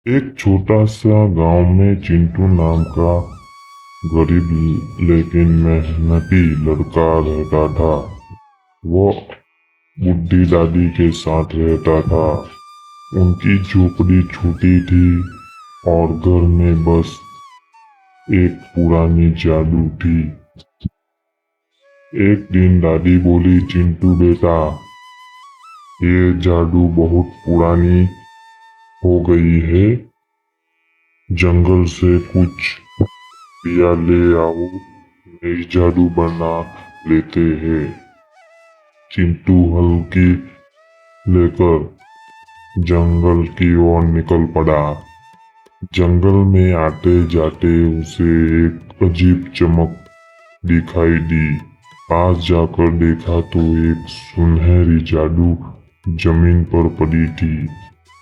एक छोटा सा गांव में चिंटू नाम का गरीब लेकिन मेहनती लड़का रहता था। वो बुढ़ी दादी के साथ रहता था। उनकी झोपड़ी छोटी थी और घर में बस एक पुरानी जादू थी। एक दिन दादी बोली, चिंटू बेटा, ये जादू बहुत पुरानी हो गई है। जंगल से कुछ दिया ले आओ, नई जादू बना लेते हैं। चिंटू हल्की लेकर जंगल की ओर निकल पड़ा। जंगल में आते जाते उसे एक अजीब चमक दिखाई दी। पास जाकर देखा तो एक सुनहरी जादू जमीन पर पड़ी थी।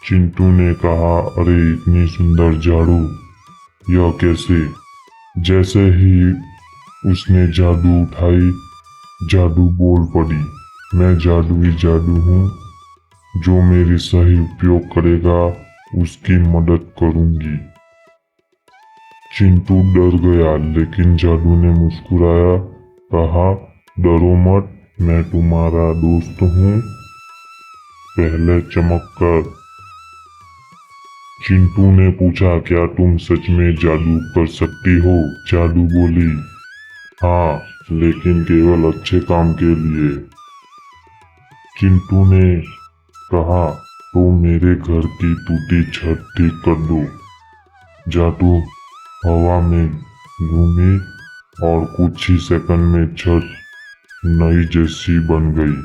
चिंटू ने कहा, अरे इतनी सुंदर जादू, यह कैसे? जैसे ही उसने जादू उठाई, जादू बोल पड़ी, मैं जादुई जादू हूँ। जो मेरी सही उपयोग करेगा उसकी मदद करूंगी। चिंटू डर गया, लेकिन जादू ने मुस्कुराया, कहा, डरो मत, मैं तुम्हारा दोस्त हूँ। पहले चमक कर चिंटू ने पूछा, क्या तुम सच में जादू कर सकती हो? जादू बोली, हाँ, लेकिन केवल अच्छे काम के लिए। चिंटू ने कहा, तो मेरे घर की टूटी छत ठीक कर दो। जादू हवा में घूमी और कुछ ही सेकंड में छत नई जैसी बन गई।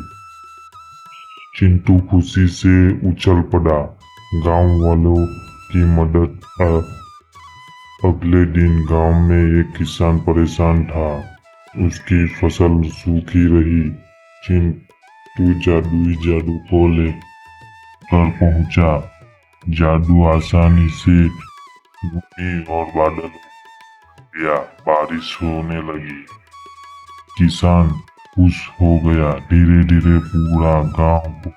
चिंटू खुशी से उछल पड़ा। गांव वालों की मदद अगले दिन गांव में एक किसान परेशान था। उसकी फसल सूखी रही। चिंटू जादुई जादू को लेकर पहुंचा। जादू आसानी से भूमि और बादल गया, बारिश होने लगी। किसान खुश हो गया। धीरे धीरे पूरा गांव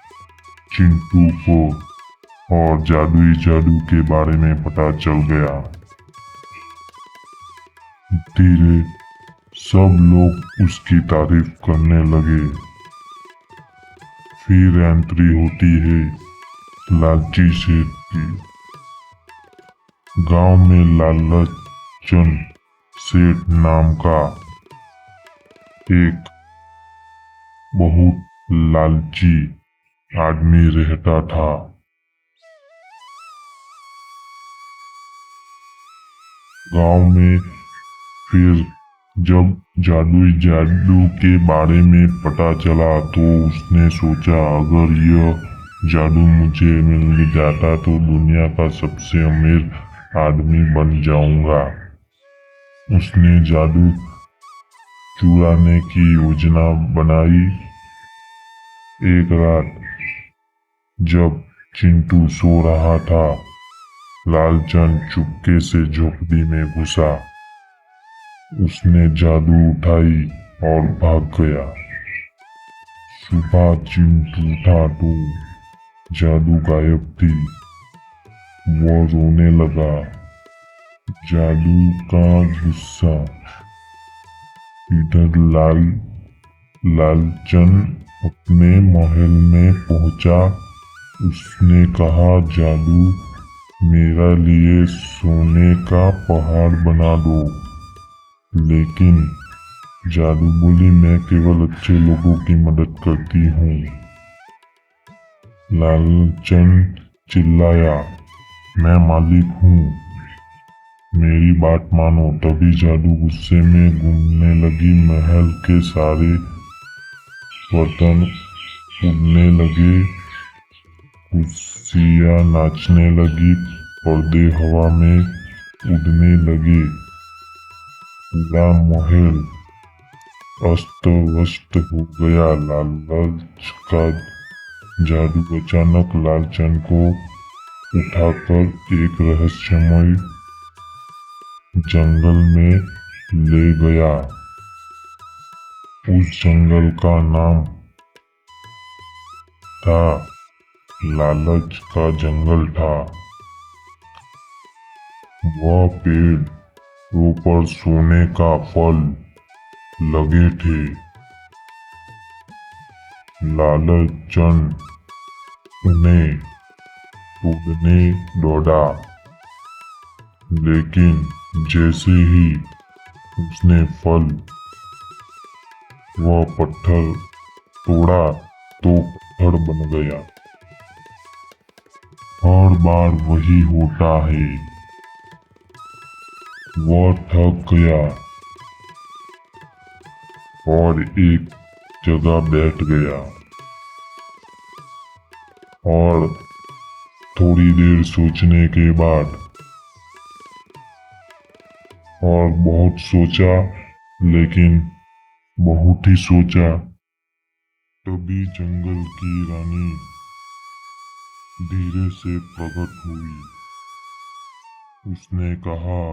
चिंटू को और जादुई जादू के बारे में पता चल गया। धीरे सब लोग उसकी तारीफ करने लगे। फिर एंट्री होती है लालची सेठ की। गांव में लालचन सेठ नाम का एक बहुत लालची आदमी रहता था। गांव में फिर जब जादुई जादू के बारे में पता चला तो उसने सोचा, अगर यह जादू मुझे मिल जाता तो दुनिया का सबसे अमीर आदमी बन जाऊंगा। उसने जादू चुराने की योजना बनाई। एक रात जब चिंटू सो रहा था, लालचंद चुपके से झोपड़ी में घुसा। उसने जादू उठाई और भाग गया। सुबह चिंटू उठा तो जादू गायब थी। वो रोने लगा। जादू का गुस्सा। इधर लालचंद अपने महल में पहुंचा। उसने कहा, जादू मेरे लिए सोने का पहाड़ बना दो। लेकिन जादू बोली, मैं केवल अच्छे लोगों की मदद करती हूँ। लालचंद चिल्लाया, मैं मालिक हूँ, मेरी बात मानो। तभी जादू गुस्से में घूमने लगी। महल के सारे बर्तन उड़ने लगे, कुर्सियाँ नाचने लगी, पर्दे हवा में उड़ने लगे। पूरा महल अस्त व्यस्त हो गया। लालच का जादू अचानक लालचंद को उठाकर एक रहस्यमय जंगल में ले गया। उस जंगल का नाम था लालच का जंगल था। वह पेड़ ऊपर सोने का फल लगे थे। लालच चंद उन्हें तोड़ने दौड़ा, लेकिन जैसे ही उसने फल वह पत्थर तोड़ा तो पत्थर बन गया। हर बार वही होता है। वह थक गया और एक जगह बैठ गया और थोड़ी देर सोचने के बाद और बहुत सोचा, लेकिन बहुत ही सोचा, तभी जंगल की रानी धीरे से प्रकट हुई। उसने कहा,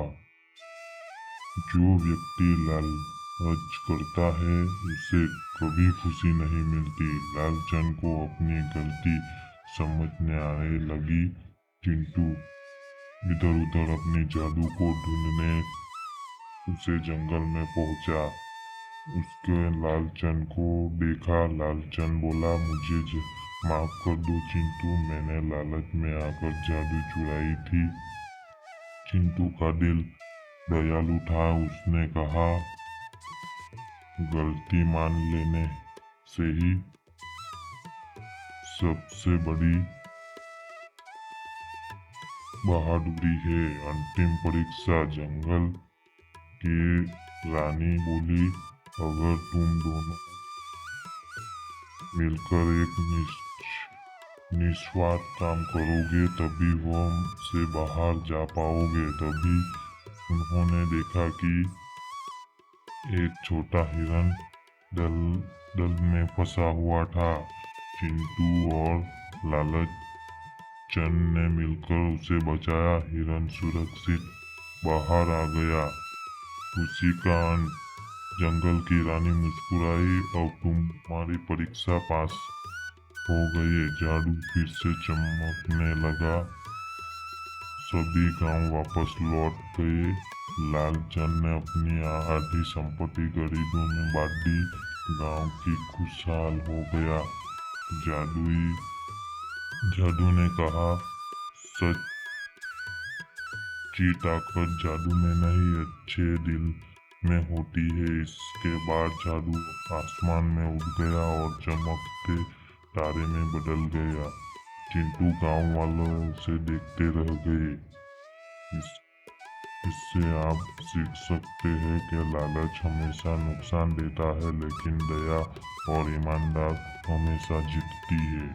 जो व्यक्ति लालच करता है उसे कभी खुशी नहीं मिलती। लालचंद को अपनी गलती समझने आने लगी। चिंटू इधर उधर अपने जादू को ढूंढने उसे जंगल में पहुंचा। उसके लालचंद को देखा। लालचंद बोला, मुझे माफ कर दो चिंटू, मैंने लालच में आकर जादू चुराई थी। चिंटू का दिल दयालु था। उसने कहा, गलती मान लेने से ही सबसे बड़ी बहादुरी है। अंतिम परीक्षा। जंगल की रानी बोली, अगर तुम दोनों मिलकर एक निस्वार्थ काम करोगे तभी वह से बाहर जा पाओगे। तभी उन्होंने देखा कि एक छोटा हिरन दल में फंसा हुआ था। चिंटू और लालच चंद ने मिलकर उसे बचाया। हिरन सुरक्षित बाहर आ गया। उसी का अंत। जंगल की रानी मुस्कुराई, अब तुम्हारी परीक्षा पास हो गई। जादू फिर से चमकने लगा। सभी गांव वापस लौट गए। लालचंद ने अपनी आधी संपत्ति गरीबों में बांट दी। गांव की खुशहाल हो गया। जादू ने कहा, सच्ची ताकत जादू में नहीं, अच्छे दिल में होती है। इसके बाद जादू आसमान में उड़ गया और चमकते तारे में बदल गया। चिंटू गांव वालों से देखते रह गए। इससे आप सीख सकते हैं कि लालच हमेशा नुकसान देता है, लेकिन दया और ईमानदार हमेशा जीतती है।